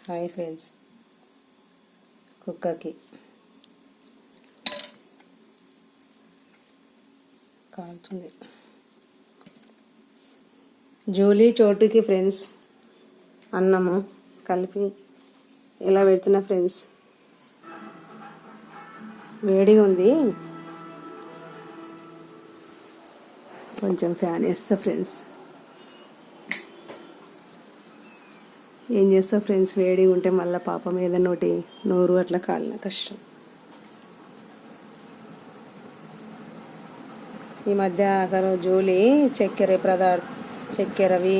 Hi friends, కుక్కకి కాల్చుంది. Julie చోటుకి friends అన్నము కలిపి ఇలా పెడుతున్నా ఫ్రెండ్స్. వేడిగా ఉంది, కొంచెం ఫ్యాన్ వేస్తా ఫ్రెండ్స్. ఏం చేస్తా ఫ్రెండ్స్, వేడిగా ఉంటే మళ్ళీ పాపం ఏదైనా ఒకటి నోరు అట్లా కాలిన కష్టం. ఈ మధ్య అసలు జూలీ చక్కెరవి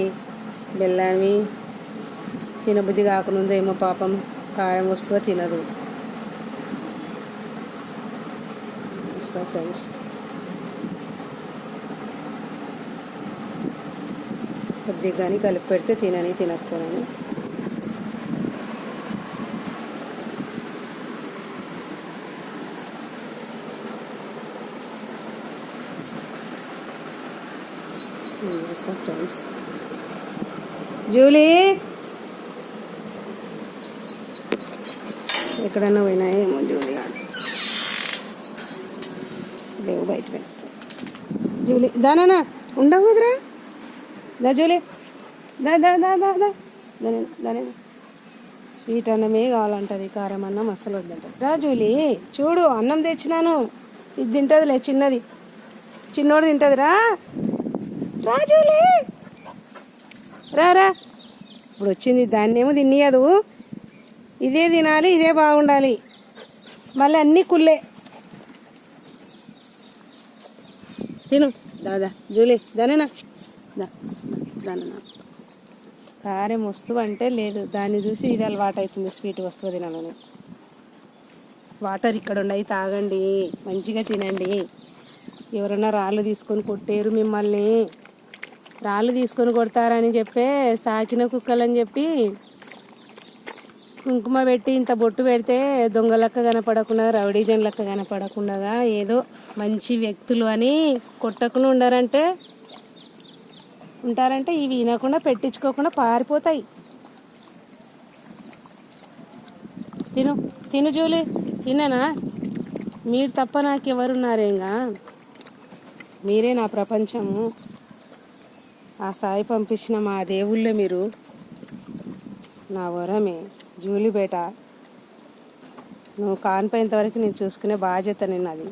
బెల్లాన్ని తినబుద్ధి కాకముందు ఏమో పాపం కారం వస్తువు తినదు. సో ఫ్రెండ్స్, కొద్దిగా కానీ కలిపి పెడితే తినకపోనని ఫ్రెండ్స్. జూలీ ఎక్కడన్నా పోయినాయేమో జూలీ లేవు బయట. జూలీ దానా ఉండవు కదరా, దా జూలీ దాని స్వీట్ అన్నమే కావాలంటది, కారం అన్నం అస్సలు వద్దంటది. రా జూలీ, చూడు అన్నం తెచ్చినాను, ఇది తింటుందిలే, చిన్నోడు తింటుంది. రా జూలీ రా. ఇప్పుడు వచ్చింది, దాన్ని ఏమో తినియదు, ఇదే తినాలి, ఇదే బాగుండాలి, మళ్ళీ అన్నీ కుళ్ళే. తిను దాదా జూలీ, దానేనా దానా. కారం వస్తువు అంటే లేదు, దాన్ని చూసి ఇది అలవాటు అవుతుంది స్వీట్ వస్తువు తినాలని. వాటర్ ఇక్కడ ఉండయి, తాగండి, మంచిగా తినండి. ఎవరన్నా రాళ్ళు తీసుకొని కొట్టేరు మిమ్మల్ని, రాళ్ళు తీసుకొని కొడతారని చెప్పే సాకిన కుక్కలని చెప్పి కుంకుమ పెట్టి ఇంత బొట్టు పెడితే దొంగ లెక్క కనపడకుండా, రౌడీజన్ లెక్క కనపడకుండా ఏదో మంచి వ్యక్తులు అని కొట్టకుండా ఉంటారంటే ఇవి వినకుండా పెట్టించుకోకుండా పారిపోతాయి. తిను జూలీ, తిననా? మీరు తప్ప నాకెవరున్నారేంగా, మీరే నా ప్రపంచము. ఆ సాయి పంపించిన మా దేవుళ్ళే మీరు, నా వరమే. జూలీ బేట, నువ్వు కానిపోయేంత వరకు నేను చూసుకునే బాధ్యత నిన్నది.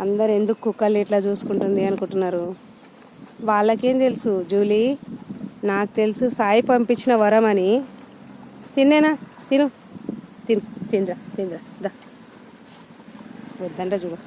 అందరు ఎందుకు కుక్కలు ఇట్లా చూసుకుంటుంది అనుకుంటున్నారు? వాళ్ళకేం తెలుసు జూలీ, నాకు తెలుసు సాయి పంపించిన వరం అని. తినేనా? తింద్రా దా వద్దంట చూడు.